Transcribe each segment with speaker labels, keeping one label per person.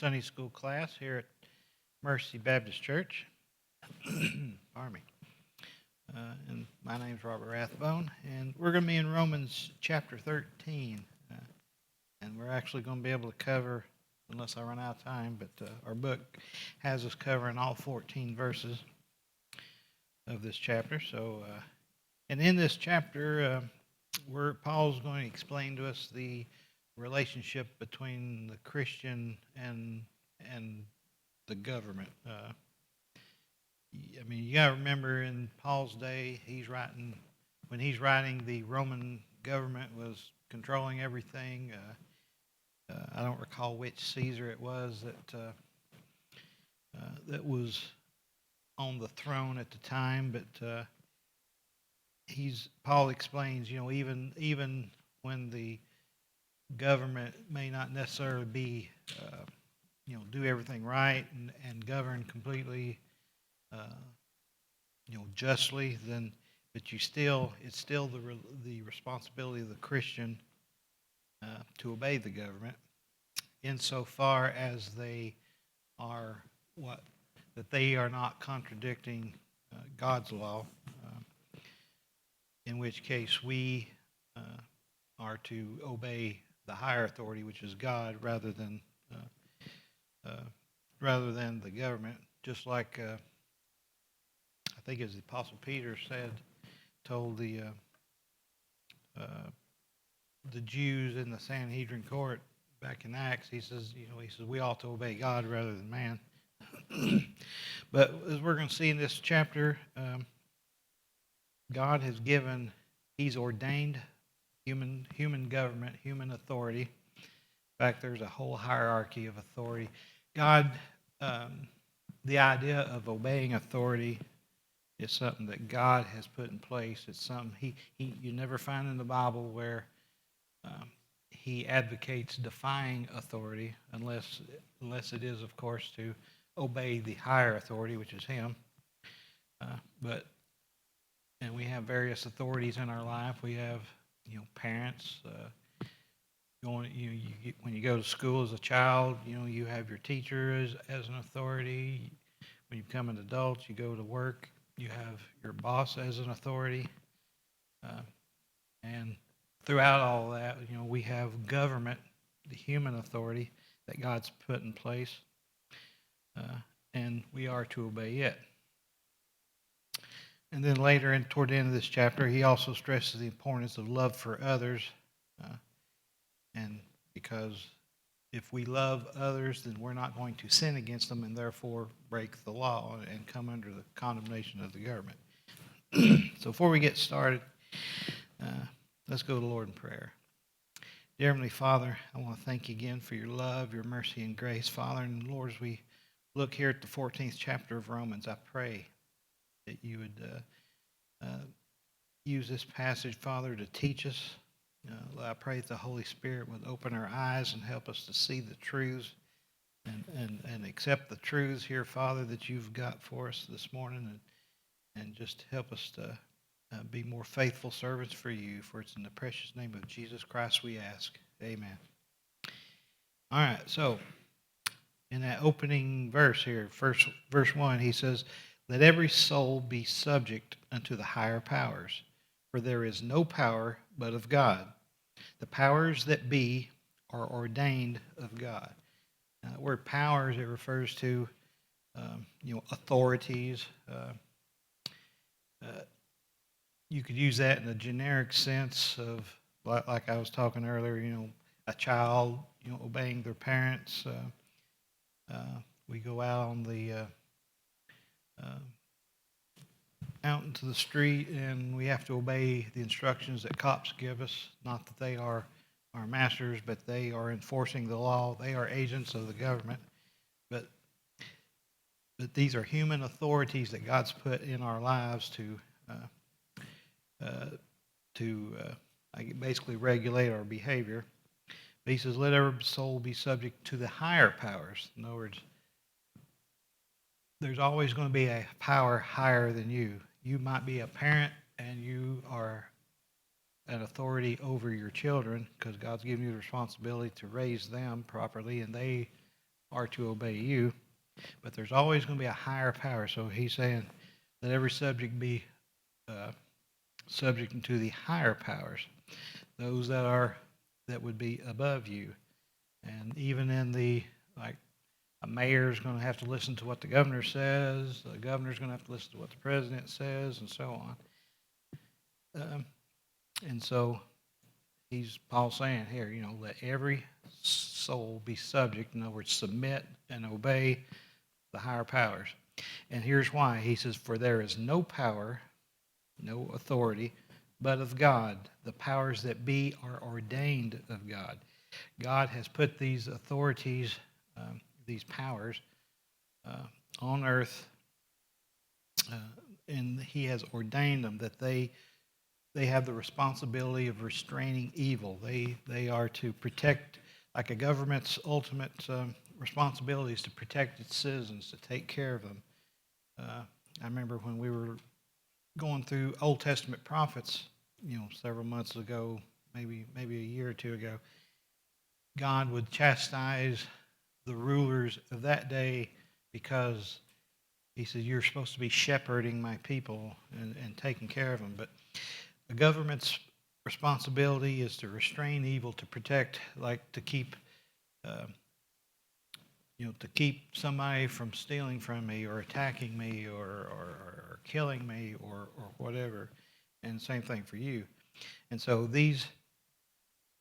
Speaker 1: Sunday school class here at Mercy Baptist Church. Pardon me. And my name's Robert Rathbone, and we're going to be in Romans chapter 13. And we're actually going to be able to cover, unless I run out of time, but our book has us covering all 14 verses of this chapter. And in this chapter, Paul's going to explain to us the relationship between the Christian and the government. You got to remember in Paul's day, when he's writing, the Roman government was controlling everything. I don't recall which Caesar it was that was on the throne at the time, but Paul explains, even when the government may not necessarily be, do everything right and govern completely, justly, but it's still the responsibility of the Christian to obey the government, insofar as they are that they are not contradicting God's law. In which case we are to obey the higher authority, which is God, rather than the government. Just like I think, as the Apostle Peter told the Jews in the Sanhedrin court back in Acts, he says we ought to obey God rather than man. But as we're going to see in this chapter, God He's ordained human government, human authority. In fact, there's a whole hierarchy of authority. God, the idea of obeying authority is something that God has put in place. It's something you never find in the Bible where He advocates defying authority, unless it is, of course, to obey the higher authority, which is Him. And we have various authorities in our life. We have, parents. When you go to school as a child, you have your teacher as an authority. When you become an adult, you go to work, you have your boss as an authority. And throughout all that, we have government, the human authority that God's put in place, and we are to obey it. And then later, toward the end of this chapter, he also stresses the importance of love for others. And because if we love others, then we're not going to sin against them and therefore break the law and come under the condemnation of the government. So before we get started, let's go to the Lord in prayer. Dear Heavenly Father, I want to thank you again for your love, your mercy, and grace, Father. And Lord, as we look here at the 14th chapter of Romans, I pray that you would use this passage, Father, to teach us. I pray that the Holy Spirit would open our eyes and help us to see the truths and accept the truths here, Father, that you've got for us this morning, and just help us to be more faithful servants for you. For it's in the precious name of Jesus Christ we ask. Amen. All right, so in that opening verse here, verse 1, he says, "Let every soul be subject unto the higher powers, for there is no power but of God. The powers that be are ordained of God." The word powers, it refers to authorities. You could use that in a generic sense of, like I was talking earlier, a child, obeying their parents. We go out on the out into the street, and we have to obey the instructions that cops give us. Not that they are our masters, but they are enforcing the law. They are agents of the government. But these are human authorities that God's put in our lives to basically regulate our behavior. But he says, let every soul be subject to the higher powers. In other words, there's always going to be a power higher than you. You might be a parent and you are an authority over your children because God's given you the responsibility to raise them properly, and they are to obey you, but there's always going to be a higher power. So he's saying, let every subject be uh, subject to the higher powers, those that would be above you. And even in like, a mayor's going to have to listen to what the governor says, the governor's going to have to listen to what the president says, and so on. And so Paul's saying here, let every soul be subject. In other words, submit and obey the higher powers. And here's why. He says, for there is no power, no authority, but of God. The powers that be are ordained of God. God has put these authorities, these powers, on earth, and he has ordained them that they have the responsibility of restraining evil. They are to protect, like a government's ultimate responsibility is to protect its citizens, to take care of them. I remember when we were going through Old Testament prophets, several months ago, maybe a year or two ago, God would chastise the rulers of that day because he said, you're supposed to be shepherding my people and taking care of them. But the government's responsibility is to restrain evil, to protect, like to keep, to keep somebody from stealing from me or attacking me or killing me or whatever. And same thing for you. And so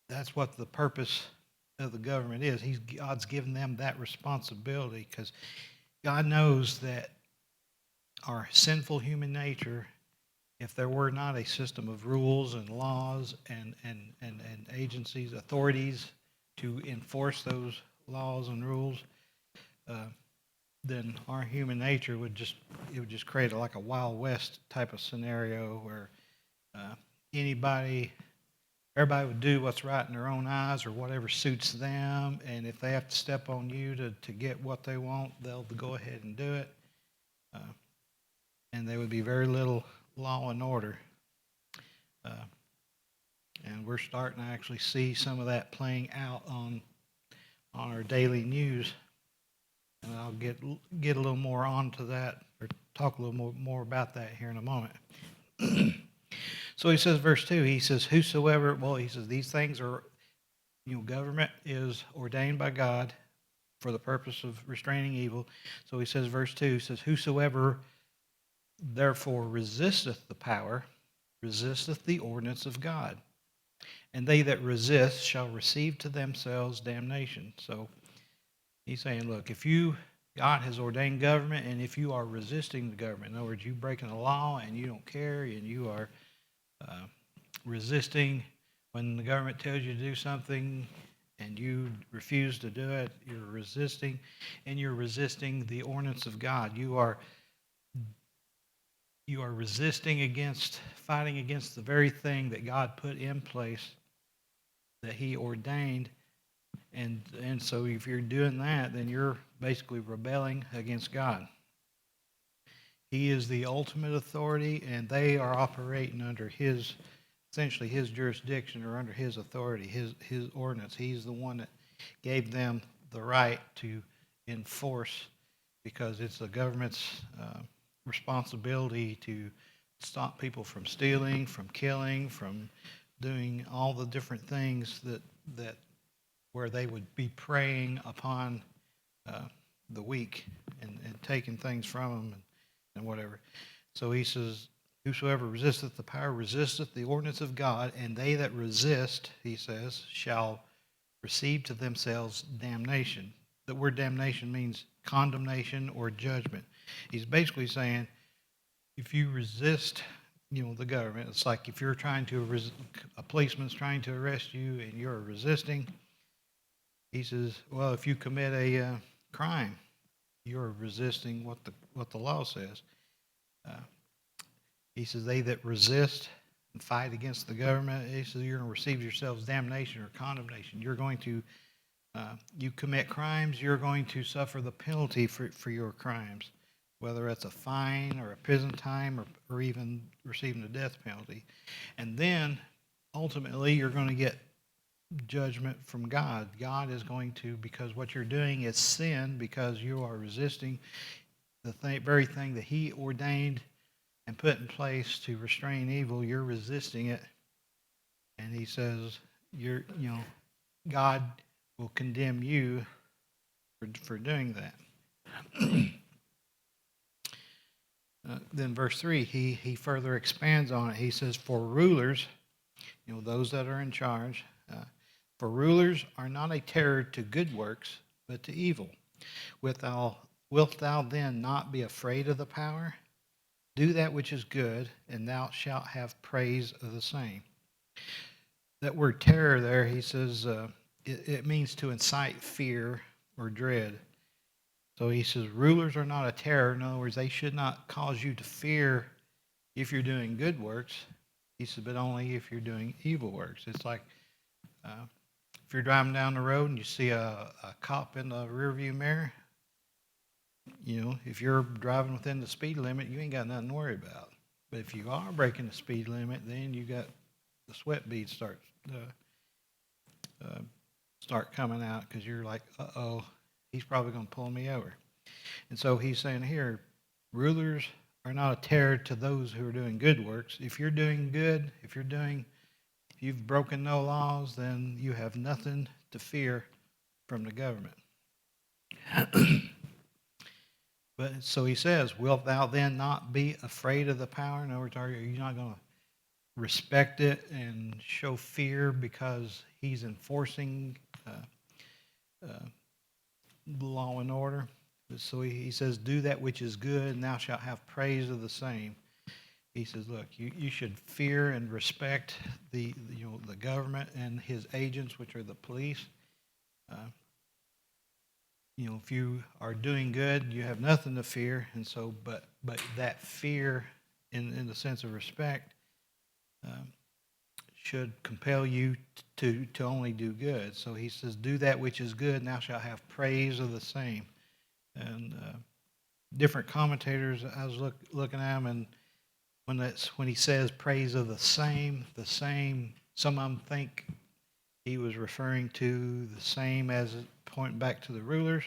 Speaker 1: that's what the purpose of the government is. God's given them that responsibility because God knows that our sinful human nature, if there were not a system of rules and laws and agencies, authorities to enforce those laws and rules, then our human nature would just create like a Wild West type of scenario where everybody would do what's right in their own eyes or whatever suits them, and if they have to step on you to get what they want, they'll go ahead and do it. And there would be very little law and order. And we're starting to actually see some of that playing out on our daily news. And I'll get a little more onto that, or talk a little more about that here in a moment. So he says, verse 2, he says, these things are, government is ordained by God for the purpose of restraining evil. So he says, verse 2 says, whosoever therefore resisteth the power, resisteth the ordinance of God. And they that resist shall receive to themselves damnation. So he's saying, look, God has ordained government, and if you are resisting the government, in other words, you breaking a law and you don't care, and you are resisting when the government tells you to do something and you refuse to do it, you're resisting, and you're resisting the ordinance of God. You are fighting against the very thing that God put in place, that he ordained. And so if you're doing that, then you're basically rebelling against God. He is the ultimate authority, and they are operating under essentially his jurisdiction, or under his authority, his ordinance. He's the one that gave them the right to enforce, because it's the government's responsibility to stop people from stealing, from killing, from doing all the different things that where they would be preying upon the weak and taking things from them and whatever. So he says, whosoever resisteth the power resisteth the ordinance of God, and they that resist, he says, shall receive to themselves damnation. The word damnation means condemnation or judgment. He's basically saying, if you resist, the government, it's like if you're a policeman's trying to arrest you and you're resisting. He says, well, if you commit a crime, you're resisting what the law says. He says, they that resist and fight against the government, he says, you're going to receive yourselves damnation or condemnation. You're going to, you commit crimes, you're going to suffer the penalty for your crimes, whether it's a fine or a prison time or even receiving a death penalty. And then, ultimately, you're going to get judgment from God. God is going to, because what you're doing is sin, because you are resisting the very thing that He ordained and put in place to restrain evil. You're resisting it, and He says God will condemn you for doing that. Then verse 3, he further expands on it. He says, for rulers, those that are in charge, for rulers are not a terror to good works, but to evil. Wilt thou then not be afraid of the power? Do that which is good, and thou shalt have praise of the same. That word terror there, he says, it means to incite fear or dread. So he says, rulers are not a terror. In other words, they should not cause you to fear if you're doing good works. He said, but only if you're doing evil works. It's like if you're driving down the road and you see a cop in the rearview mirror, if you're driving within the speed limit, you ain't got nothing to worry about. But if you are breaking the speed limit, then you got the sweat beads start coming out, because you're like, uh-oh, he's probably going to pull me over. And so he's saying here, rulers are not a terror to those who are doing good works. If you're doing good, if you've broken no laws, then you have nothing to fear from the government. But so he says, wilt thou then not be afraid of the power? In other words, are you not going to respect it and show fear because he's enforcing law and order? So he says, do that which is good, and thou shalt have praise of the same. He says, look, you should fear and respect the government and his agents, which are the police. If you are doing good, you have nothing to fear. And so, but that fear, in the sense of respect, should compel you to only do good. So he says, do that which is good, and thou shalt have praise of the same. And different commentators, I was looking at them, and when he says praise of the same, some of them think he was referring to the same as pointing back to the rulers.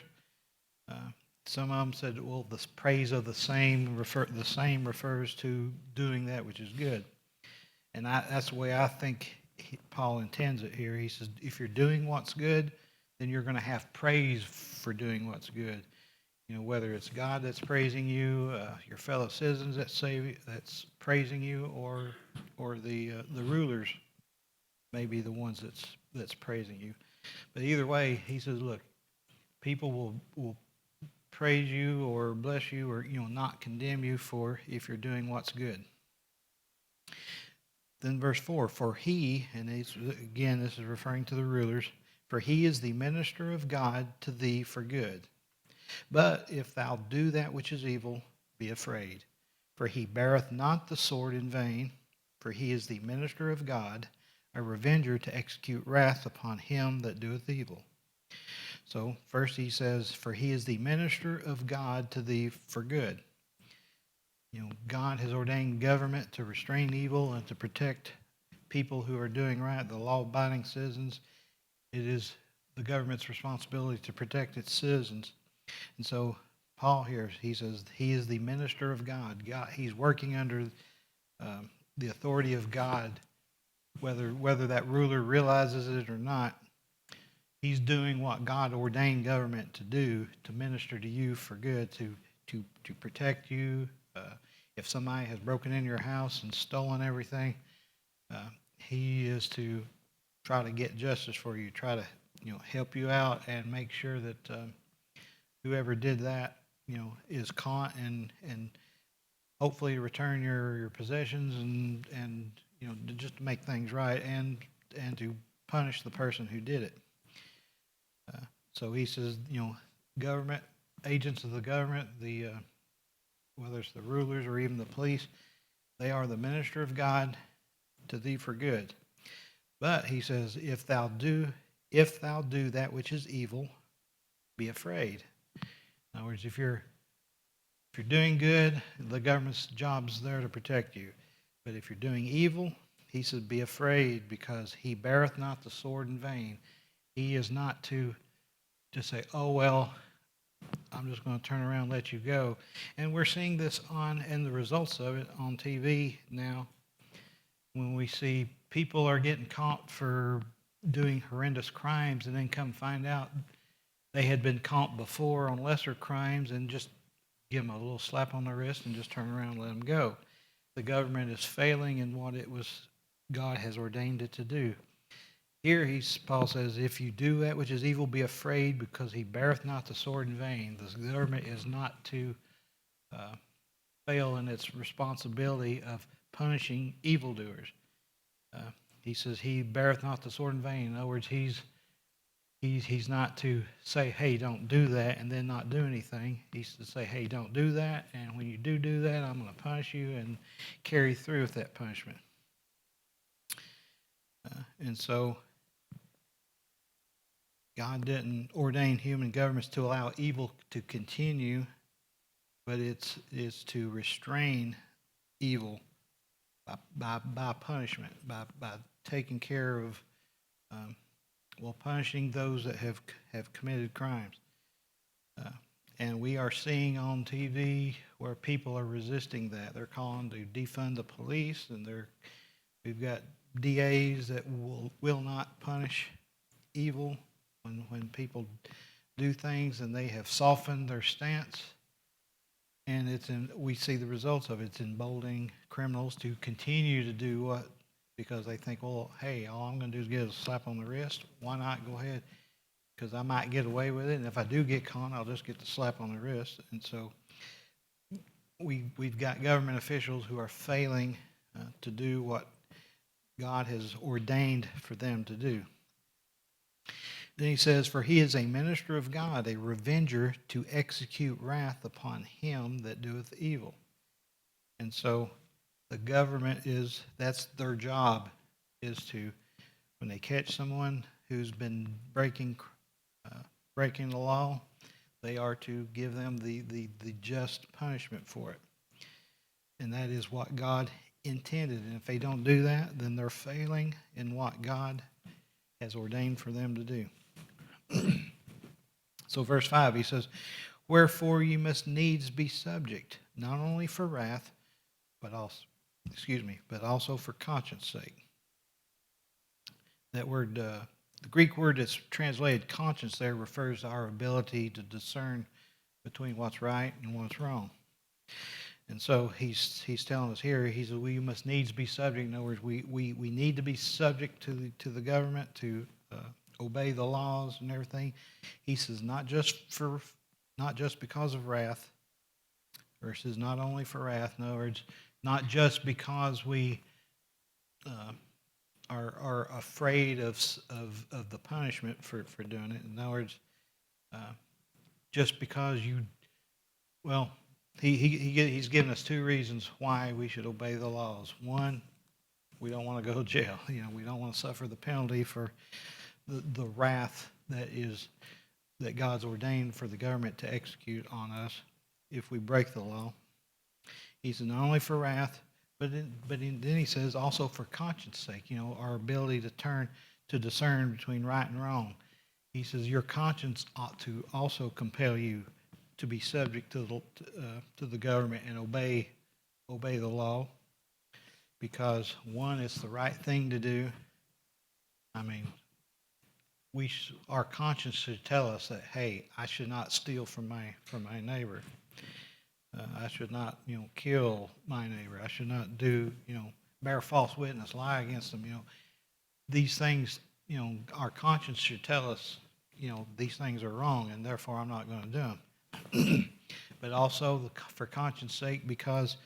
Speaker 1: Some of them said, well, the praise of the same refers to doing that which is good. And that's the way I think Paul intends it here. He says, if you're doing what's good, then you're going to have praise for doing what's good. Whether it's God that's praising you, your fellow citizens that's praising you, or the rulers may be the ones that's praising you. But either way, he says, look, people will praise you or bless you, or not condemn you for if you're doing what's good. Then verse 4, for he, and again this is referring to the rulers, for he is the minister of God to thee for good. But if thou do that which is evil, be afraid. For he beareth not the sword in vain, for he is the minister of God, a revenger to execute wrath upon him that doeth evil. So first he says, for he is the minister of God to thee for good. God has ordained government to restrain evil and to protect people who are doing right, the law-abiding citizens. It is the government's responsibility to protect its citizens. And so Paul here, he says he is the minister of God. He's working under the authority of God, whether that ruler realizes it or not. He's doing what God ordained government to do, to minister to you for good, to protect you. If somebody has broken in your house and stolen everything, he is to try to get justice for you, try to help you out and make sure that whoever did that is caught and hopefully return your possessions and just to make things right and to punish the person who did it. So he says, government agents of the government, whether it's the rulers or even the police, they are the minister of God to thee for good. But he says, if thou do that which is evil, be afraid. In other words, if you're doing good, the government's job's there to protect you. But if you're doing evil, he said, be afraid, because he beareth not the sword in vain. He is not to just say, oh, well, I'm just going to turn around and let you go. And we're seeing this and the results of it on TV now, when we see people are getting caught for doing horrendous crimes and then come find out they had been caught before on lesser crimes, and just give them a little slap on the wrist and just turn around and let them go. The government is failing in what God has ordained it to do. Here Paul says, if you do that which is evil, be afraid, because he beareth not the sword in vain. The government is not to fail in its responsibility of punishing evildoers. He says he beareth not the sword in vain. In other words, he's not to say, hey, don't do that, and then not do anything. He's to say, hey, don't do that, and when you do that, I'm going to punish you, and carry through with that punishment. And so God didn't ordain human governments to allow evil to continue, but it's to restrain evil by punishment, by taking care of, punishing those that have committed crimes. And we are seeing on TV where people are resisting that. They're calling to defund the police, and we've got DAs that will not punish evil when people do things, and they have softened their stance. And we see the results of it. It's emboldening criminals to continue to do what, because they think, well, hey, all I'm going to do is get a slap on the wrist. Why not go ahead? Because I might get away with it, and if I do get caught, I'll just get the slap on the wrist. And so we've got government officials who are failing to do what God has ordained for them to do. Then he says, for he is a minister of God, a revenger to execute wrath upon him that doeth evil. And so the government that's their job, is to, when they catch someone who's been breaking the law, they are to give them the just punishment for it. And that is what God intended. And if they don't do that, then they're failing in what God has ordained for them to do. So verse 5, he says, wherefore you must needs be subject, not only for wrath, but also for conscience sake. That word, the Greek word that's translated conscience there, refers to our ability to discern between what's right and what's wrong. And so he's telling us here, he says, we must needs be subject. In other words, we need to be subject to the government, to obey the laws and everything. He says not just because of wrath, versus not only for wrath. In other words, not just because we are afraid of the punishment for doing it. In other words, just because he's given us two reasons why we should obey the laws. One, we don't want to go to jail. We don't want to suffer the penalty for the wrath that God's ordained for the government to execute on us if we break the law. He said not only for wrath, but then he says also for conscience sake. Our ability to discern between right and wrong. He says your conscience ought to also compel you to be subject to the government and obey the law, because one, it's the right thing to do. I mean, our conscience should tell us that, hey, I should not steal from my neighbor. I should not, kill my neighbor. I should not bear false witness, lie against them. These things, our conscience should tell us, these things are wrong, and therefore I'm not going to do them. But also for conscience sake, because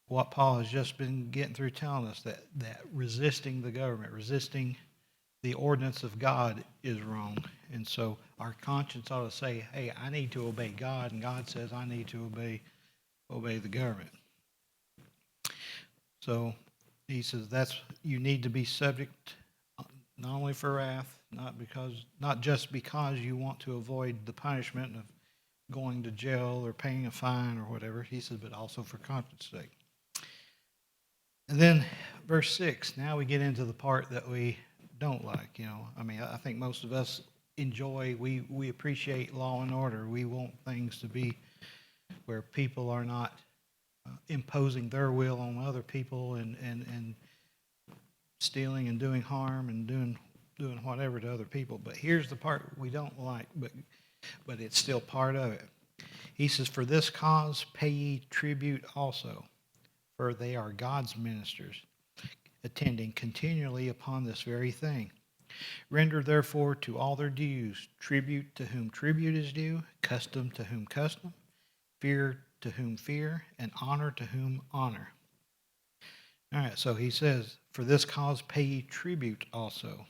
Speaker 1: what Paul has just been getting through telling us, that resisting the government, resisting the ordinance of God is wrong. And so our conscience ought to say, hey, I need to obey God, and God says I need to obey the government. So he says you need to be subject not only for wrath, not just because you want to avoid the punishment of going to jail or paying a fine or whatever. He says, but also for conscience sake. And then verse 6, now we get into the part that we don't like. I mean, I think most of us we appreciate law and order. We want things to be where people are not imposing their will on other people and stealing and doing harm and doing whatever to other people. But here's the part we don't like, but it's still part of it. He says, "For this cause pay ye tribute also, for they are God's ministers, attending continually upon this very thing. Render therefore to all their dues, tribute to whom tribute is due, custom to whom custom, fear to whom fear, and honor to whom honor." All right, so he says, "For this cause pay ye tribute also,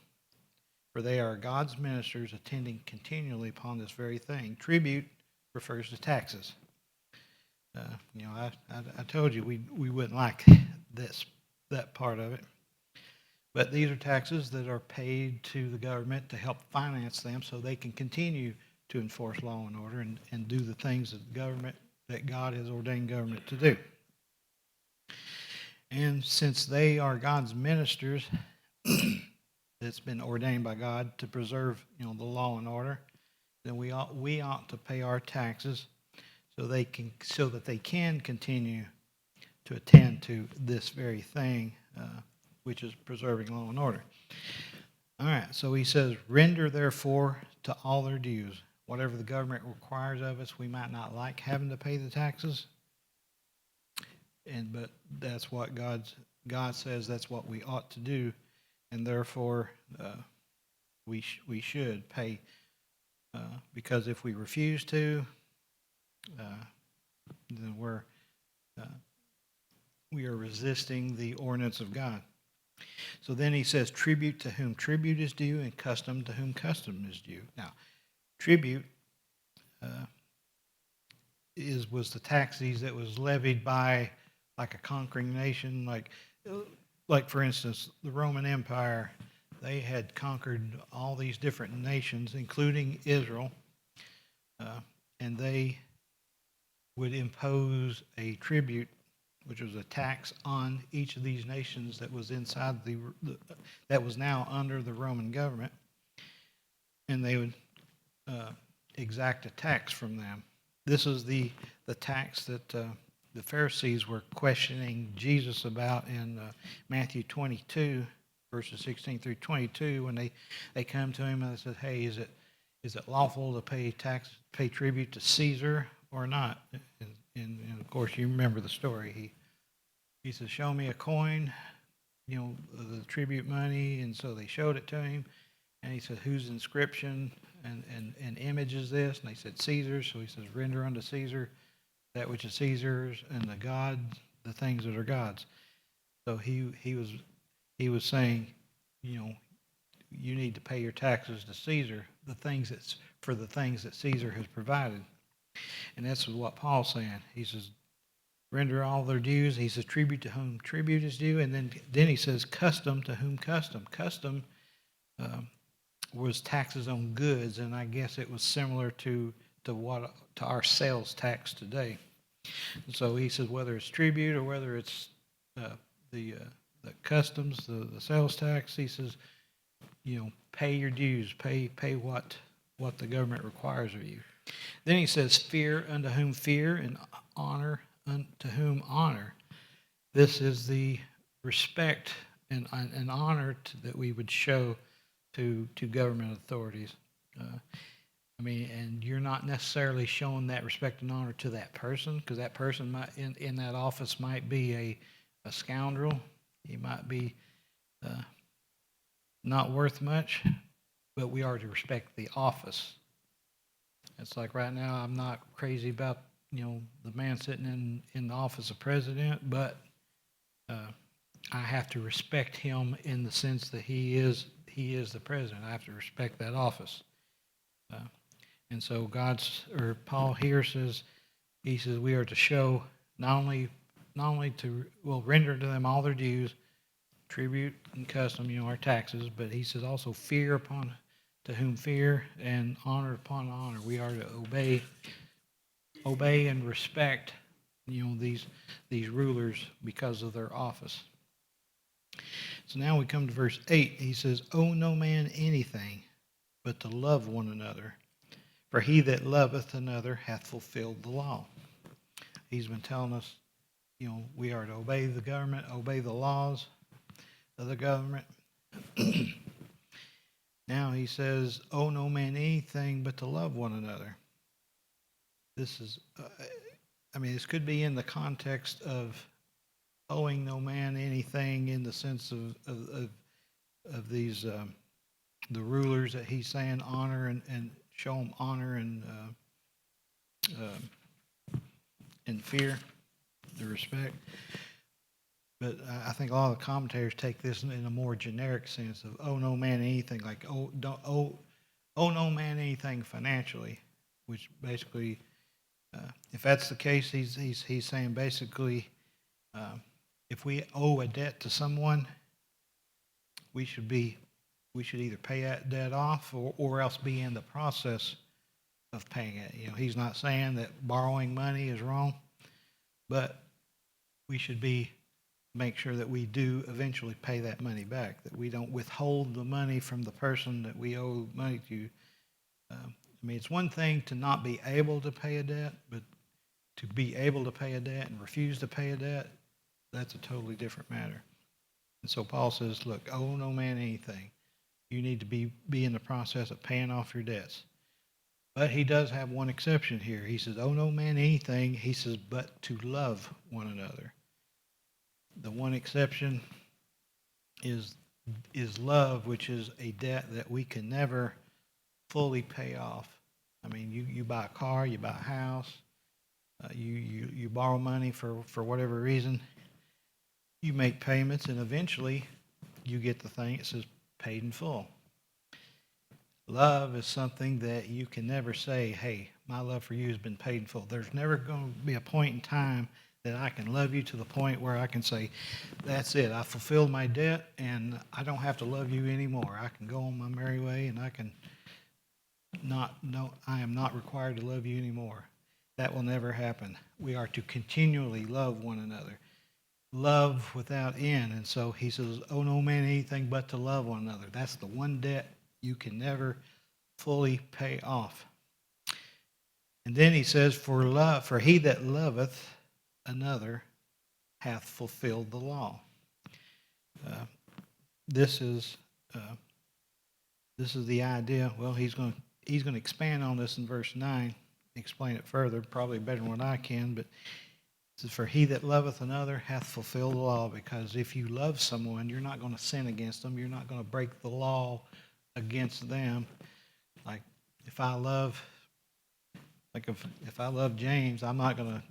Speaker 1: for they are God's ministers, attending continually upon this very thing." Tribute refers to taxes. I told you we wouldn't like that part of it. But these are taxes that are paid to the government to help finance them so they can continue to enforce law and order and do the things that God has ordained government to do. And since they are God's ministers, that's been ordained by God to preserve, the law and order, then we ought to pay our taxes so that they can continue to attend to this very thing, which is preserving law and order. All right, so he says, "Render therefore to all their dues." Whatever the government requires of us, we might not like having to pay the taxes, but that's what God says that's what we ought to do, and therefore we should pay, because if we refuse to, then we are resisting the ordinance of God. So then he says, "Tribute to whom tribute is due, and custom to whom custom is due." Now, tribute was the taxes that was levied by like a conquering nation, like for instance, the Roman Empire. They had conquered all these different nations, including Israel, and they would impose a tribute, which was a tax on each of these nations that was inside that was now under the Roman government, and they would exact a tax from them. This is the tax that the Pharisees were questioning Jesus about in Matthew 22, verses 16 through 22, when they come to him and they said, "Hey, is it lawful to pay tribute to Caesar or not?" And of course, you remember the story. He says, "Show me a coin, the tribute money." And so they showed it to him, and he said, "Whose inscription and image is this?" And they said, "Caesar's." So he says, "Render unto Caesar that which is Caesar's, and to God the things that are God's." So he was saying, you need to pay your taxes to Caesar, for the things that Caesar has provided. And that's what Paul's saying. He says, "Render all their dues." He says, "Tribute to whom tribute is due." And then he says, "Custom to whom custom." Custom was taxes on goods, and I guess it was similar to our sales tax today. And so he says, whether it's tribute or whether it's the customs, the sales tax, he says, pay your dues, pay what the government requires of you. Then he says, "Fear unto whom fear, and honor unto whom honor." This is the respect and honor that we would show to government authorities. And you're not necessarily showing that respect and honor to that person, because that person in that office might be a scoundrel. He might be not worth much, but we are to respect the office. It's like right now, I'm not crazy about the man sitting in the office of president, but I have to respect him in the sense that he is the president. I have to respect that office. And so Paul here says, we are to show not only to render to them all their dues, tribute and custom, our taxes, but he says also fear to whom fear, and honor upon honor. We are to obey and respect these rulers because of their office. So now we come to verse 8. He says, "Owe no man anything but to love one another. For he that loveth another hath fulfilled the law." He's been telling us, we are to obey the government, obey the laws of the government. Now he says, "Owe no man anything but to love one another." This is, this could be in the context of owing no man anything in the sense of these the rulers that he's saying honor and show them honor and fear, the respect. But I think a lot of the commentators take this in a more generic sense of owe no man anything, like don't owe no man anything financially, which basically, if that's the case, he's saying basically, if we owe a debt to someone, we should either pay that debt off or else be in the process of paying it. He's not saying that borrowing money is wrong, but we should make sure that we do eventually pay that money back, that we don't withhold the money from the person that we owe money to. It's one thing to not be able to pay a debt, but to be able to pay a debt and refuse to pay a debt, that's a totally different matter. And so Paul says, look, owe no man anything. You need to be in the process of paying off your debts. But he does have one exception here. He says, owe no man anything. He says, but to love one another. The one exception is love, which is a debt that we can never fully pay off. You buy a car, you buy a house, you borrow money for whatever reason. You make payments, and eventually you get the thing. It says paid in full. Love is something that you can never say, hey, my love for you has been paid in full. There's never going to be a point in time that I can love you to the point where I can say, that's it, I fulfilled my debt and I don't have to love you anymore. I can go on my merry way and I am not required to love you anymore. That will never happen. We are to continually love one another. Love without end. And so he says, owe no man anything but to love one another. That's the one debt you can never fully pay off. And then he says, for he that loveth another hath fulfilled the law. This is the idea. Well, he's going to expand on this in verse 9, explain it further, probably better than what I can, but it says, for he that loveth another hath fulfilled the law, because if you love someone, you're not going to sin against them. You're not going to break the law against them. Like if I love James, I'm not going to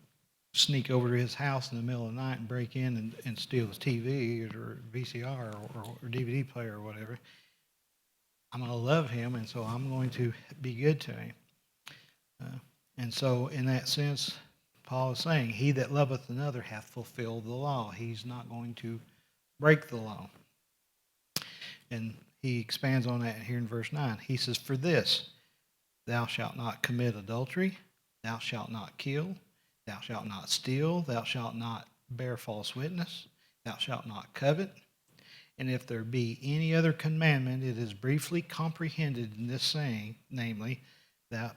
Speaker 1: sneak over to his house in the middle of the night and break in and steal his TV or VCR or DVD player or whatever. I'm going to love him, and so I'm going to be good to him. And so in that sense, Paul is saying, he that loveth another hath fulfilled the law. He's not going to break the law. And he expands on that here in verse 9. He says, for this, thou shalt not commit adultery, thou shalt not kill, thou shalt not steal, thou shalt not bear false witness, thou shalt not covet. And if there be any other commandment, it is briefly comprehended in this saying, namely, thou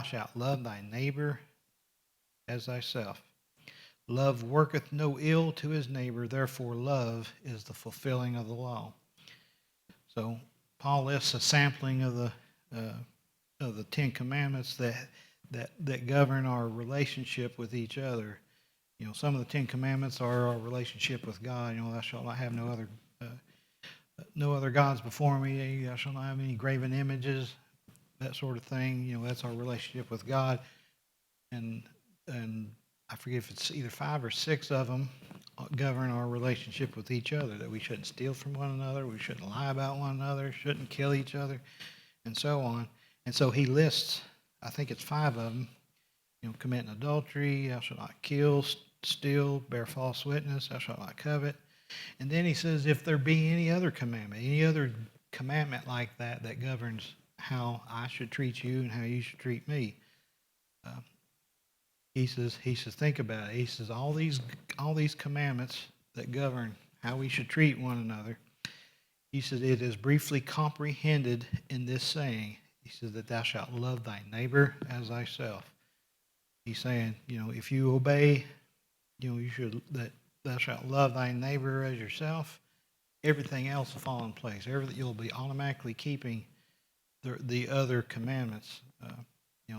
Speaker 1: shalt love thy neighbor as thyself. Love worketh no ill to his neighbor, therefore love is the fulfilling of the law. So Paul lists a sampling of the Ten Commandments that govern our relationship with each other. Some of the Ten Commandments are our relationship with God. Thou shalt not have no other gods before me. Thou shalt not have any graven images, that sort of thing. That's our relationship with God. And I forget if it's either 5 or 6 of them govern our relationship with each other, that we shouldn't steal from one another, we shouldn't lie about one another, shouldn't kill each other, and so on. And so he lists, I think it's 5 of them, committing adultery, thou shalt not kill, steal, bear false witness, thou shalt not covet. And then he says, if there be any other commandment like that governs how I should treat you and how you should treat me, he says, think about it. He says, all these commandments that govern how we should treat one another. He said, it is briefly comprehended in this saying. He said that thou shalt love thy neighbor as thyself. He's saying, if you obey, you should, that thou shalt love thy neighbor as yourself. Everything else will fall in place. You'll be automatically keeping the other commandments.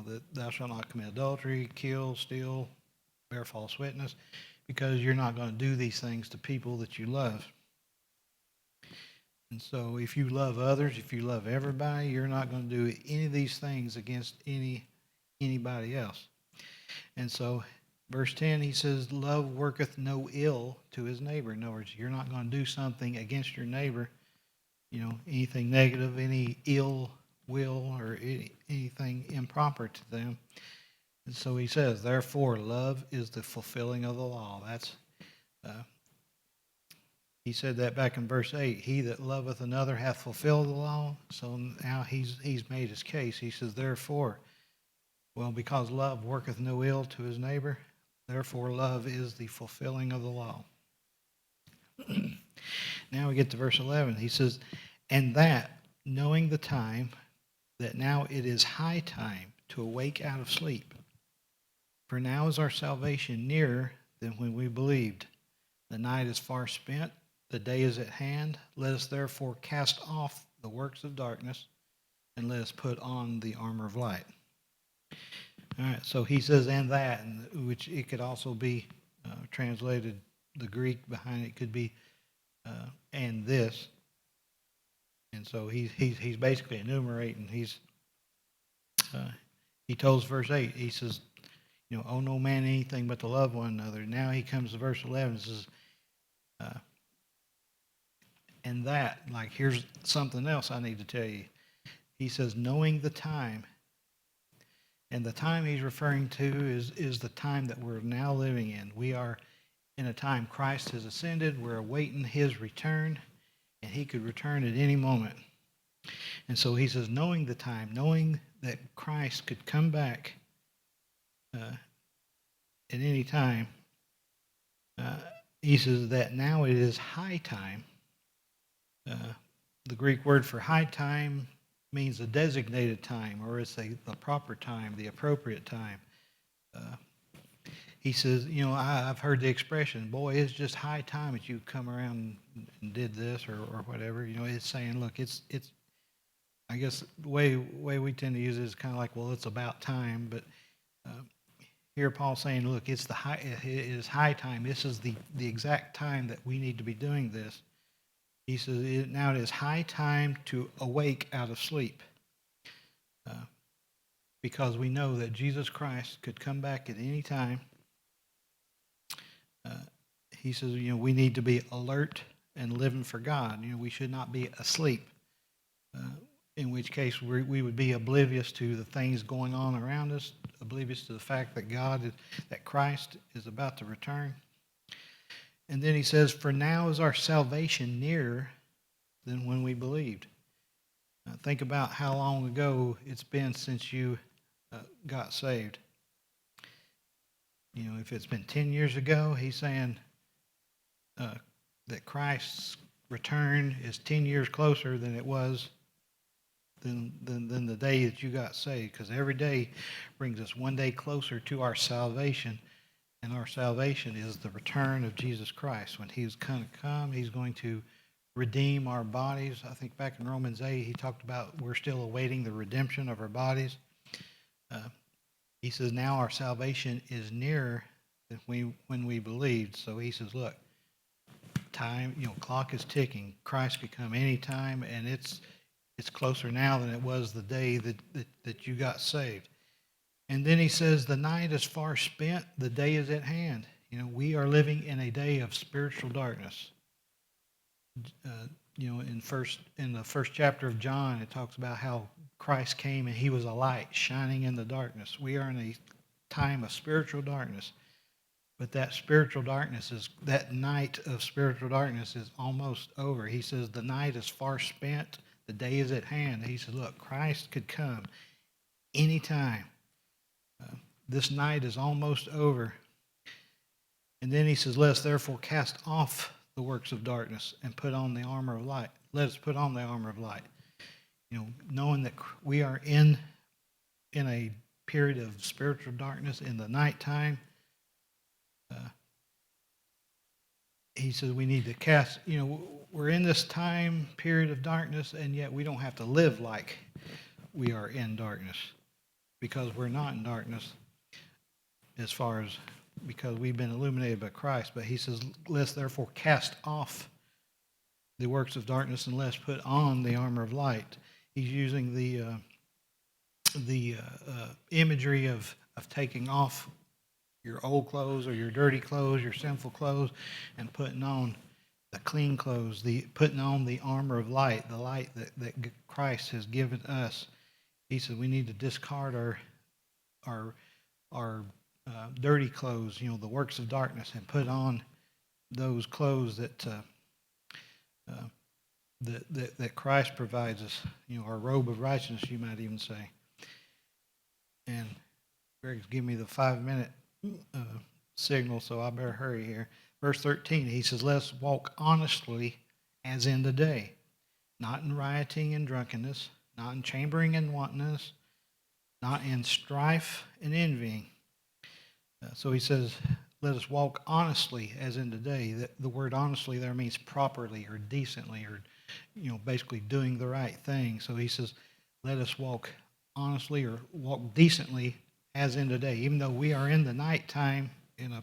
Speaker 1: That thou shalt not commit adultery, kill, steal, bear false witness, because you're not going to do these things to people that you love. And so if you love others, if you love everybody, you're not going to do any of these things against anybody else. And so verse 10, he says, love worketh no ill to his neighbor. In other words, you're not going to do something against your neighbor, anything negative, any ill will or anything improper to them. And so he says, therefore, love is the fulfilling of the law. That's he said that back in verse 8. He that loveth another hath fulfilled the law. So now he's made his case. He says, therefore, well, because love worketh no ill to his neighbor, therefore love is the fulfilling of the law. Now we get to verse 11. He says, and that, knowing the time, that now it is high time to awake out of sleep. For now is our salvation nearer than when we believed. The night is far spent, the day is at hand. Let us therefore cast off the works of darkness, and let us put on the armor of light. All right, so he says, and that, which it could also be translated, the Greek behind it could be, and this. And so he's basically enumerating. He tells verse 8, he says, owe no man anything but to love one another. Now he comes to verse 11 and says, and that, like, here's something else I need to tell you. He says, knowing the time. And the time he's referring to is the time that we're now living in. We are in a time Christ has ascended. We're awaiting his return, and he could return at any moment. And so he says, knowing the time, knowing that Christ could come back at any time, he says that now it is high time. The Greek word for high time means a designated time, or it's the proper time, the appropriate time. He says, I've heard the expression, boy, it's just high time that you come around and did this or whatever. It's saying, look, it's. I guess the way we tend to use it is kind of like, well, it's about time. But here Paul's saying, look, it is high time. This is the exact time that we need to be doing this. He says, now it is high time to awake out of sleep. Because we know that Jesus Christ could come back at any time. He says, we need to be alert and living for God. We should not be asleep. In which case we would be oblivious to the things going on around us, oblivious to the fact that Christ is about to return. And then he says, for now is our salvation nearer than when we believed. Think about how long ago it's been since you got saved. If it's been 10 years ago, he's saying that Christ's return is 10 years closer than it was than the day that you got saved, because every day brings us one day closer to our salvation. And our salvation is the return of Jesus Christ. When he's going to come, he's going to redeem our bodies. I think back in Romans 8, he talked about we're still awaiting the redemption of our bodies. He says now our salvation is nearer than when we believed. So he says, look, time, clock is ticking. Christ could come any time, and it's closer now than it was the day that you got saved. And then he says, the night is far spent, the day is at hand. We are living in a day of spiritual darkness. In the first chapter of John, it talks about how Christ came and he was a light shining in the darkness. We are in a time of spiritual darkness. But that night of spiritual darkness is almost over. He says, the night is far spent, the day is at hand. He said, look, Christ could come anytime. This night is almost over. And then he says, let us therefore cast off the works of darkness and put on the armor of light. Let us put on the armor of light. Knowing that we are in a period of spiritual darkness in the nighttime, he says we need to cast, we're in this time period of darkness, and yet we don't have to live like we are in darkness, because we're not in darkness because we've been illuminated by Christ. But he says, let's therefore cast off the works of darkness and let's put on the armor of light. He's using the imagery of taking off your old clothes or your dirty clothes, your sinful clothes, and putting on the clean clothes, putting on the armor of light, the light that Christ has given us. He said we need to discard our dirty clothes, the works of darkness, and put on those clothes that Christ provides us, our robe of righteousness, you might even say. And Greg's giving me the 5-minute signal, so I better hurry here. Verse 13, he says, let us walk honestly as in the day, not in rioting and drunkenness, not in chambering and wantonness, not in strife and envying. So he says, let us walk honestly as in the day. The word honestly there means properly or decently, or basically doing the right thing. So he says, let us walk honestly or walk decently as in the day. Even though we are in the nighttime, in a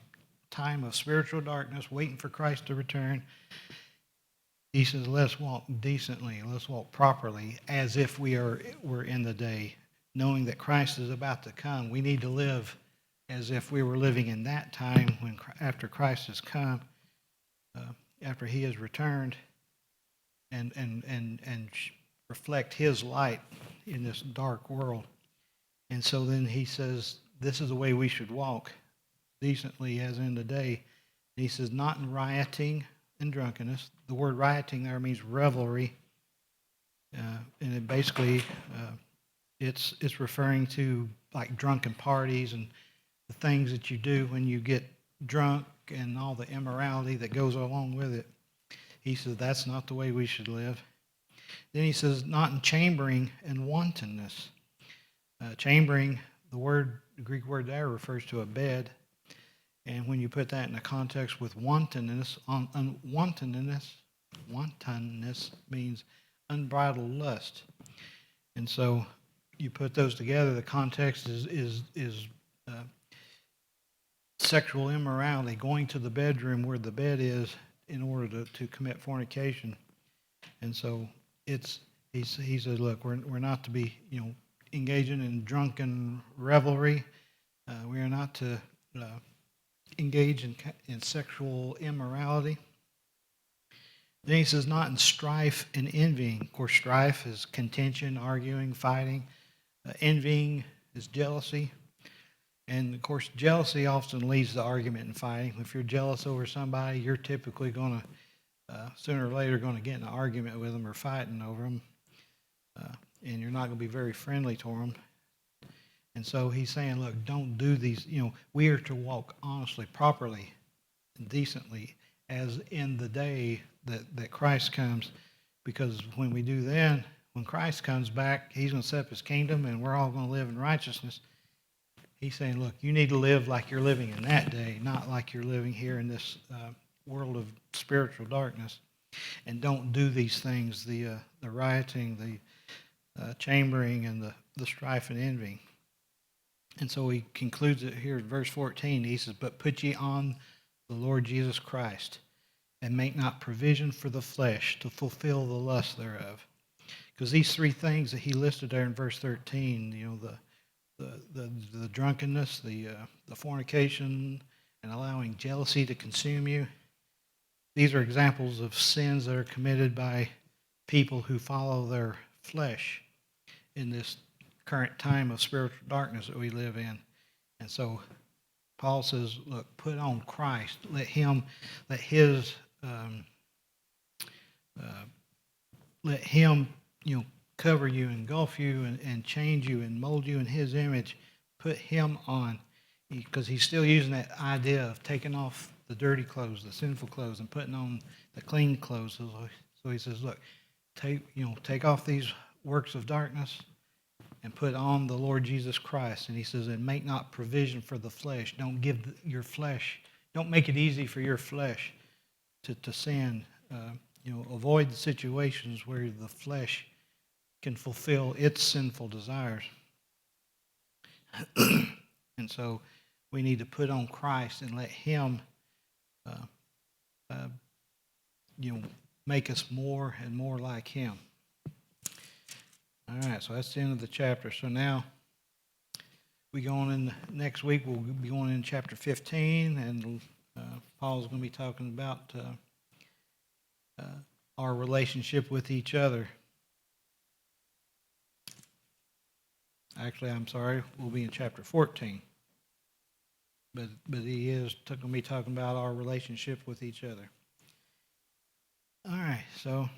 Speaker 1: time of spiritual darkness, waiting for Christ to return, he says, let's walk decently, let's walk properly, as if we're in the day, knowing that Christ is about to come. We need to live as if we were living in that time after Christ has come, after he has returned, and reflect his light in this dark world. And so then he says, this is the way we should walk, decently as in the day. And he says, not in rioting and drunkenness. The word rioting there means revelry. And it basically, it's referring to like drunken parties and the things that you do when you get drunk and all the immorality that goes along with it. He says that's not the way we should live. Then he says, not in chambering and wantonness. Chambering, the Greek word there refers to a bed. And when you put that in a context with wantonness, wantonness means unbridled lust. And so you put those together, the context is sexual immorality, going to the bedroom where the bed is in order to commit fornication. And so he said, look, we're not to be engaging in drunken revelry. We are not to engage in sexual immorality. Then he says, not in strife and envying. Of course, strife is contention, arguing, fighting. Envying is jealousy. And of course, jealousy often leads to argument and fighting. If you're jealous over somebody, you're typically going to, sooner or later, going to get in an argument with them or fighting over them. And you're not going to be very friendly to them. And so he's saying, look, don't do these. We are to walk honestly, properly, and decently, as in the day that Christ comes. Because when we do then, when Christ comes back, he's going to set up his kingdom, and we're all going to live in righteousness. He's saying, look, you need to live like you're living in that day, not like you're living here in this world of spiritual darkness. And don't do these things, the rioting, the chambering, and the strife and envy. And so he concludes it here in verse 14. He says, but put ye on the Lord Jesus Christ, and make not provision for the flesh to fulfill the lust thereof. Because these three things that he listed there in verse 13, the drunkenness, the fornication, and allowing jealousy to consume you, these are examples of sins that are committed by people who follow their flesh in this current time of spiritual darkness that we live in. And so Paul says, look, put on Christ. Let him cover you, engulf you, and change you and mold you in his image. Put him on. Because he's still using that idea of taking off the dirty clothes, the sinful clothes, and putting on the clean clothes. So he says, look, take off these works of darkness and put on the Lord Jesus Christ. And he says, and make not provision for the flesh. Don't give your flesh, don't make it easy for your flesh to sin. Avoid the situations where the flesh can fulfill its sinful desires. And so we need to put on Christ and let him make us more and more like him. All right, so that's the end of the chapter. So now we go on in next week. We'll be going in chapter 15, and Paul's going to be talking about our relationship with each other. Actually, I'm sorry, we'll be in chapter 14. But he is going to be talking about our relationship with each other. All right, so